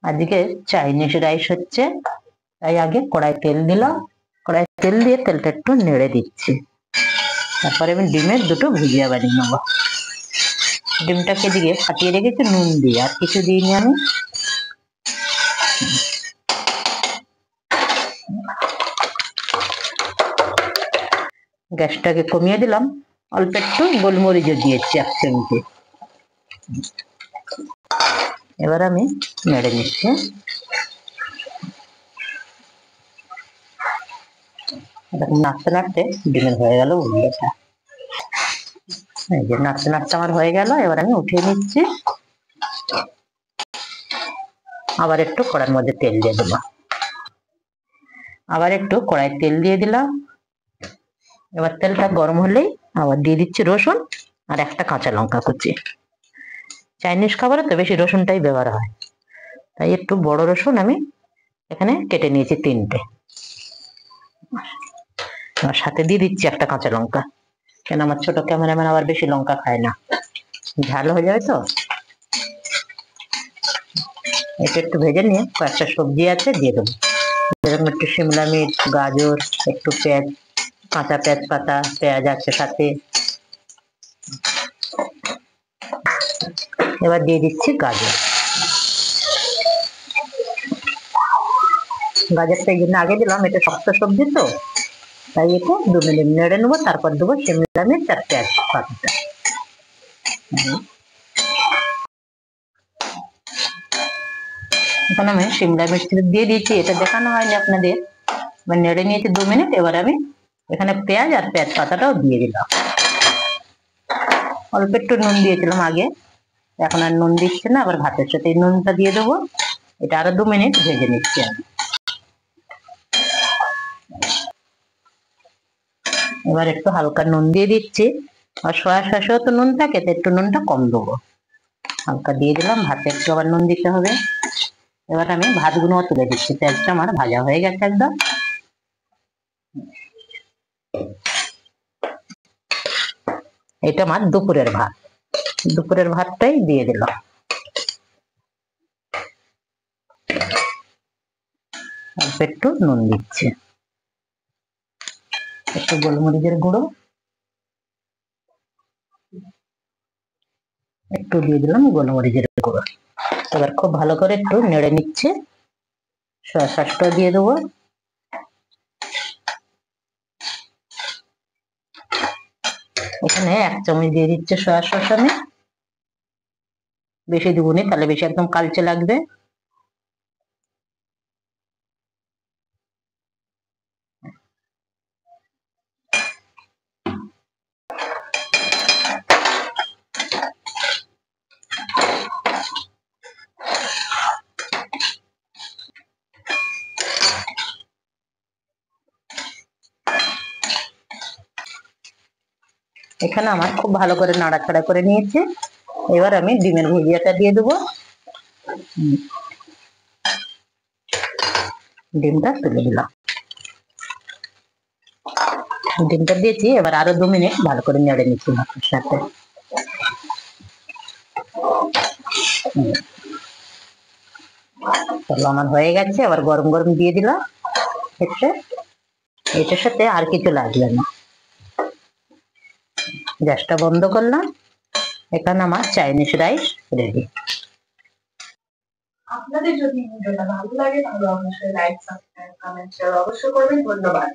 আজকে Chinese rice হচ্ছে, তাই আগে কড়াই তেল দিলাম। কড়াই তেল দিয়ে তেলটা একটু নেড়ে দিচ্ছি। তারপরে আমি ডিমের দুটো ভুজিয়া বানিয়ে নেবো। ডিমটাকে দিকে ফাটিয়ে রেখেছি নুন দিয়ে, আর কিছু দিইনি আমি। গ্যাসটাকে কমিয়ে দিলাম, অল্প একটু গোলমরিচও দিয়েছি 1 চামচে। এবার আমি নেড়ে নিচ্ছি। নাড়তে নাড়তে ডিমের হয়ে গেল উল্টোটা। এই যে নাড়তে নাড়তে আমার হয়ে গেল। এবার আমি উঠিয়ে নিচ্ছি। আবার একটু কড়াইয়ের মধ্যে তেল দিয়ে দিলাম। আবার একটু কড়াই তেল দিয়ে দিলাম। এবার তেলটা গরম হলেই আবার দিয়ে দিচ্ছি রসুন আর একটা কাঁচা লঙ্কা কুচি। চাইনিজ খাবারে তো বেশি রসুনটাই ব্যবহার হয়, তাই একটু বড় রসুন আমি এখানে কেটে নিয়েছি 3টে। আর সাথে দিয়ে দিচ্ছি একটা কাঁচা লঙ্কা, কেন আমার ছোট ক্যামেরাম্যান আবার বেশি লঙ্কা খায় না, ঝাল হয়ে যায় তো। এটা একটু ভেজে নিয়ে কয়েকটা সবজি আছে দিয়ে দেবো, যেরকম একটু শিমলা মির্চ, গাজর, একটু পেঁয়াজ, কাঁচা পেঁয়াজ পাতা, পেঁয়াজ আছে সাথে। এবার দিয়ে দিচ্ছি গাজর। গাজরটা এই জন্য আগে দিলাম, এটা শক্ত সবজি তো, তাই একটু 2 মিনিট নেড়ে নেবো। তারপর দেবো শিমলা মির্চ আর পেঁয়াজ পাতাটা। এখন আমি শিমলা মির্চ দিয়ে দিয়েছি, এটা দেখানো হয়নি আপনাদের। এবার নেড়ে নিয়েছি 2 মিনিট। এবার আমি এখানে পেঁয়াজ আর পেঁয়াজ পাতাটাও দিয়ে দিলাম। অল্প একটু নুন দিয়েছিলাম আগে, এখন আর নুন দিচ্ছি না। আবার ভাতের সাথে এই নুনটা দিয়ে দেবো। এটা আরো 2 মিনিট ভেজে নিচ্ছি আমি। এবার একটু হালকা নুন দিয়ে দিচ্ছি, আর সয়া সসেও তো নুন থাকে, তো একটু নুনটা কম দেবো। হালকা দিয়ে দিলাম। ভাতে একটু আবার নুন দিতে হবে। এবার আমি ভাতগুলো তুলে দিচ্ছি, তেলটা আমার ভাজা হয়ে গেছে একদম। এটা আমার দুপুরের ভাত। দুপুরের ভাতটাই দিয়ে দিলাম। অল্প একটু নুন দিচ্ছি, একটু গোলমরিচের গুঁড়ো একটু দিয়ে দিলাম, গোলমরিচের গুঁড়ো। এবার খুব ভালো করে একটু নেড়ে নিচ্ছে। সয়া সসটা দিয়ে দেবো। এখানে 1 চামচ দিয়ে দিচ্ছে সয়া সস আমি, বেশি দেবনি, তাহলে বেশি একদম কালচে লাগবে। এখানে আমার খুব ভালো করে নাড়াচাড়া করে নিয়েছে। এবার আমি ডিমের ভুজিয়াটা দিয়ে দেবো। ডিমটা তুলে দিলাম। ডিমটা দিয়েছি, এবার আরো 2 মিনিট ভালো করে নেড়ে নিচ্ছি ভাতের সাথে। চলো আমার হয়ে গেছে। আবার গরম গরম দিয়ে দিলাম খেতে। এটার সাথে আর কিছু লাগবে না। গ্যাসটা বন্ধ করলাম। এখানে আমার চাইনিজ রাইস রেডি। আপনাদের যদি ভিডিওটা ভালো লাগে তাহলে অবশ্যই লাইক, সাবস্ক্রাইব, কমেন্ট, শেয়ার অবশ্যই করবেন। ধন্যবাদ।